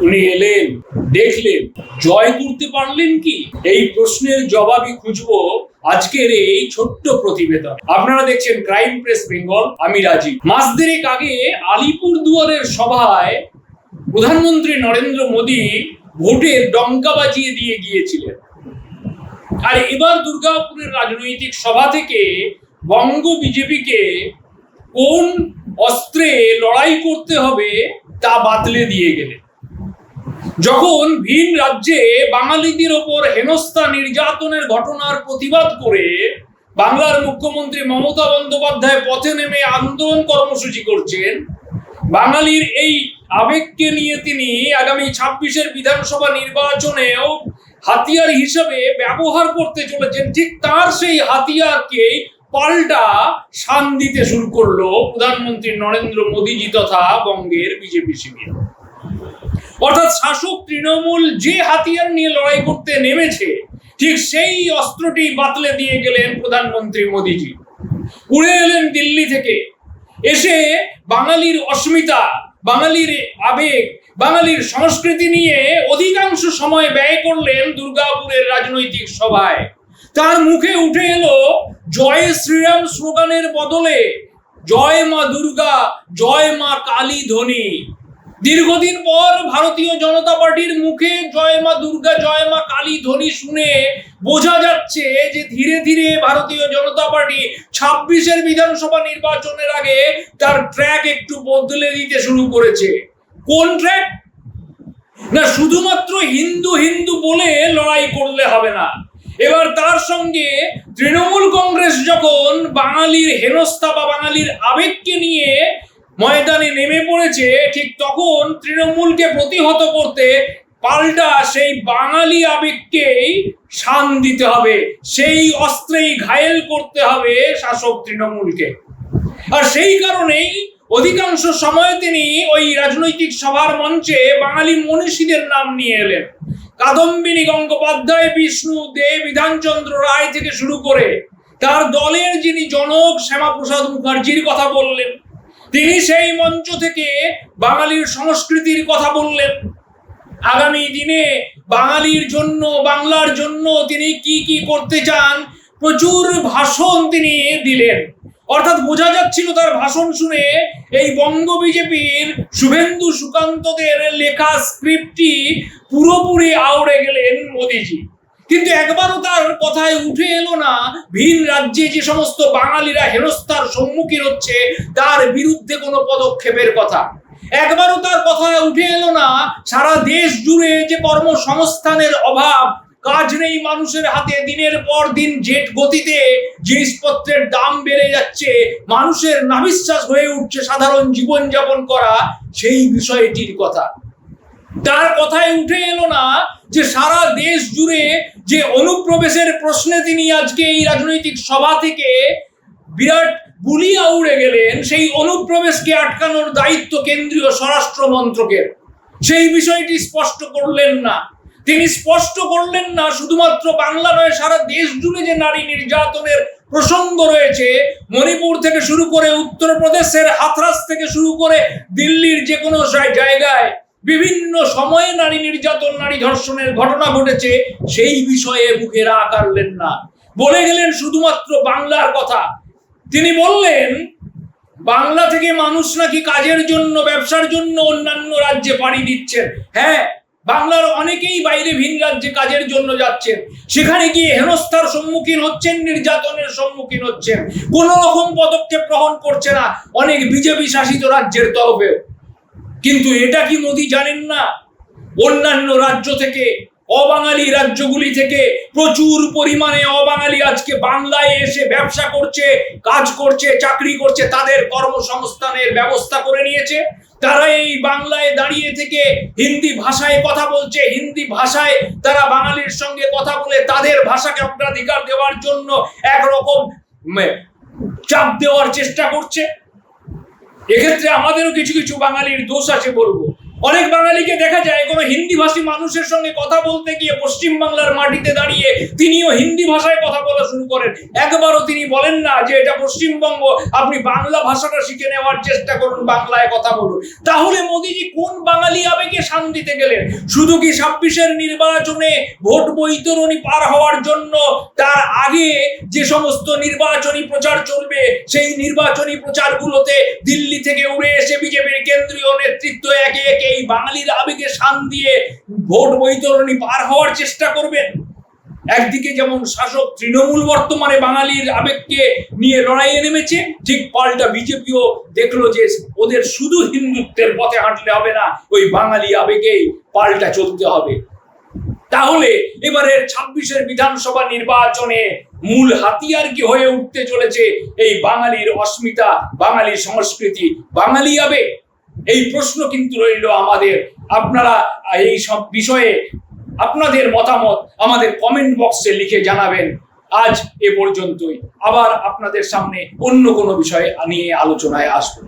উনি এলেন, দেখলেন, জয় করতে পারলেন কি? এই প্রশ্নের জবাবই খুঁজবো আজকের এই ছোট্ট প্রতিবেদন। আপনারা দেখছেন ক্রাইম প্রেস বেঙ্গল, আমি রাজীব। মাস দেড়েক আগে আলিপুরদুয়ারের সভায় প্রধানমন্ত্রী নরেন্দ্র মোদী ভোটের ডঙ্কা বাজিয়ে দিয়ে গিয়েছিলেন। আর এবার দুর্গাপুরের রাজনৈতিক সভা থেকে বঙ্গ বিজেপিকে কোন অস্ত্রে লড়াই করতে হবে তা বাতলে দিয়ে গেলেন। যখন ভিন রাজ্যে বাঙালিদের ওপর হেনস্থা নির্যাতনের ঘটনার প্রতিবাদ করে বাংলার মুখ্যমন্ত্রী মমতা বন্দ্যোপাধ্যায় পথে নেমে আন্দোলন কর্মসূচি করছেন, বাঙালির এই আবেগকে নিয়ে তিনি আগামী 26-এর বিধানসভা নির্বাচনেও হাতিয়ার হিসেবে ব্যবহার করতে চলেছেন, ঠিক তার সেই হাতিয়ারকে পাল্টা শান দিতে শুরু করলো প্রধানমন্ত্রী নরেন্দ্র মোদীজি তথা বঙ্গের বিজেপি শিবির। অর্থাৎ শাসক তৃণমূল যে হাতিয়ার নিয়ে লড়াই করতে নেমেছে, ঠিক সেই অস্ত্রটি বাতলে দিয়ে গেলেন প্রধানমন্ত্রী মোদীজি। উড়ে এলেন দিল্লি থেকে, এসে বাঙালির অস্মিতা, বাঙালির আবেগ, বাঙালির সংস্কৃতি নিয়ে অধিকাংশ সময় ব্যয় করলেন দুর্গাপুরের রাজনৈতিক সভায়। তার মুখে উঠে এলো জয় শ্রীরাম স্লোগানের বদলে জয় মা দুর্গা, জয় মা কালী ধ্বনি। দীর্ঘদিন পর ভারতীয় জনতা পার্টির মুখে জয় মা দুর্গা, জয় মা কালী ধ্বনি শুনে বোঝা যাচ্ছে যে ধীরে ধীরে ভারতীয় জনতা পার্টি 26-এর বিধানসভা নির্বাচনের আগে তার ট্র্যাক একটু বদলে দিতে শুরু করেছে। কোন ট্র্যাক? না, শুধুমাত্র হিন্দু হিন্দু বলে লড়াই করলে হবে না। এবার তার সঙ্গে তৃণমূল কংগ্রেস যখন বাঙালির হেনস্থা বা বাঙালির আবেগকে নিয়ে ময়দানে নেমে পড়েছে, ঠিক তখন তৃণমূলকে প্রতিহত করতে পাল্টা সেই বাঙালি আবেগকেই শান দিতে হবে, সেই অস্ত্রেই ঘায়েল করতে হবে শাসক তৃণমূলকে। আর সেই কারণেই অধিকাংশ সময় তিনি ওই রাজনৈতিক সভার মঞ্চে বাঙালি মনীষীদের নাম নিয়ে এলেন। কাদম্বিনী গঙ্গোপাধ্যায়, বিষ্ণু দে, বিধানচন্দ্র রায় থেকে শুরু করে তার দলের যিনি জনক শ্যামাপ্রসাদ মুখার্জির কথা বললেন। তিনি সেই মঞ্চ থেকে বাঙালির সংস্কৃতির কথা বললেন। আগামী দিনে বাঙালির জন্য, বাংলার জন্য তিনি কি কি করতে চান প্রচুর ভাষণ তিনি দিলেন। অর্থাৎ বোঝা যাচ্ছিল তার ভাষণ শুনে এই বঙ্গ বিজেপির শুভেন্দু সুকান্তদের লেখা স্ক্রিপ্টটি পুরোপুরি আউড়ে গেলেন মোদীজি। কিন্তু একবারও তার কথায় উঠে এলো না ভিন রাজ্যে যে সমস্ত বাঙালিরা হেনস্থার সম্মুখীন হচ্ছে তার বিরুদ্ধে কোনো পদক্ষেপের কথা। একবারও তার কথায় উঠে এলো না সারা দেশ জুড়ে যে কর্মসংস্থানের অভাব, কাজ নেই মানুষের হাতে, দিনের পর দিন জেট গতিতে জিনিসপত্রের দাম বেড়ে যাচ্ছে, মানুষের নাভিশ্বাস হয়ে উঠছে সাধারণ জীবনযাপন করা, সেই বিষয়টির কথা। তার কথায় উঠে এলো না যে সারা দেশ জুড়ে যে অনুপ্রবেশের প্রশ্নে তিনি আজকে এই রাজনৈতিক সভা থেকে বিরাট বুলি উড়ে গেলেন, সেই অনুপ্রবেশকে আটকানোর দায়িত্ব কেন্দ্রীয় স্বরাষ্ট্র মন্ত্রকের। সেই বিষয়টি স্পষ্ট করলেন না। তিনি স্পষ্ট করলেন না শুধুমাত্র বাংলা নয়, সারা দেশ জুড়ে যে নারী নির্যাতনের প্রসঙ্গ রয়েছে, মণিপুর থেকে শুরু করে উত্তরপ্রদেশের হাথরাস থেকে শুরু করে দিল্লির যে কোনো জায়গায় বিভিন্ন সময়ে নারী নির্যাতন, নারী ধর্ষণের ঘটনা ঘটেছে, সেই বিষয়ে মুখে রাগ আনলেন না। বলে গেলেন শুধুমাত্র বাংলার কথা। তিনি বললেন বাংলা থেকে মানুষ নাকি কাজের জন্য, ব্যবসার জন্য অন্যান্য রাজ্যে পাড়ি দিচ্ছেন। হ্যাঁ, বাংলার অনেকেই বাইরে ভিন রাজ্যে কাজের জন্য যাচ্ছেন, সেখানে গিয়ে হেনস্থার সম্মুখীন হচ্ছেন, নির্যাতনের সম্মুখীন হচ্ছেন, কোন রকম পদক্ষেপ গ্রহণ করছে না অনেক বিজেপি শাসিত রাজ্যের তরফে। কিন্তু এটা কি মোদী জানেন না? অন্যান্য রাজ্য থেকে, অবাঙালি রাজ্যগুলি থেকে প্রচুর পরিমাণে অবাঙালি আজকে বাংলায় এসে ব্যবসা করছে, কাজ করছে, চাকরি করছে, তাদের কর্মসংস্থানের ব্যবস্থা করে নিয়েছে। তারা এই বাংলায় দাঁড়িয়ে থেকে হিন্দি ভাষায় কথা বলছে, হিন্দি ভাষায় তারা বাঙালির সঙ্গে কথা বলে তাদের ভাষাকে অগ্রাধিকার দেওয়ার জন্য একরকম চাপ দেওয়ার চেষ্টা করছে। এক্ষেত্রে আমাদেরও কিছু কিছু বাঙালির দোষ আছে বলবো। অনেক বাঙালিকে দেখা যায় কোনো হিন্দিভাষী মানুষের সঙ্গে কথা বলতে গিয়ে পশ্চিমবাংলার মাটিতে দাঁড়িয়ে তিনিও হিন্দি ভাষায় কথা বলা শুরু করেন। একবারও তিনি বলেন না যে এটা পশ্চিমবঙ্গ, আপনি বাংলা ভাষাটা শিখে নেওয়ার চেষ্টা করুন, বাংলায় কথা বলুন। তাহলে মোদিজি কোন বাঙালি আবেগে শান দিতে গেলেন? শুধু কি 26-এর নির্বাচনে ভোট বৈতরণী পার হওয়ার জন্য তার আগে যে সমস্ত নির্বাচনী প্রচার চলবে সেই নির্বাচনী প্রচারগুলোতে দিল্লি থেকে উড়ে এসে বিজেপির কেন্দ্রীয় নেতৃত্ব একে একে এই বাঙালির আবেগে শান দিয়ে ভোট বৈতরণী পার হওয়ার চেষ্টা করবেন? একদিকে যেমন শাসক তৃণমূল বর্তমানে বাঙালির আবেগকে নিয়ে লড়াইয়ে নেমেছে, ঠিক পাল্টা বিজেপিও দেখলো যে ওদের শুধু হিন্দুত্বের পথে হাঁটলে হবে না, ওই বাঙালি আবেগেই পাল্টা চলতে হবে। তাহলে এবারের 26-এর বিধানসভা নির্বাচনে মূল হাতিয়ার কি হয়ে উঠতে চলেছে এই বাঙালির অস্মিতা, বাঙালির সংস্কৃতি, বাঙালি আবেগ? এই প্রশ্ন কিন্তু রইল আমাদের। আপনারা এই সব বিষয়ে আপনাদের মতামত আমাদের কমেন্ট বক্সে লিখে জানাবেন। আজ এ পর্যন্তই, আবার আপনাদের সামনে অন্য কোনো বিষয়ে নিয়ে আলোচনায় আসবো।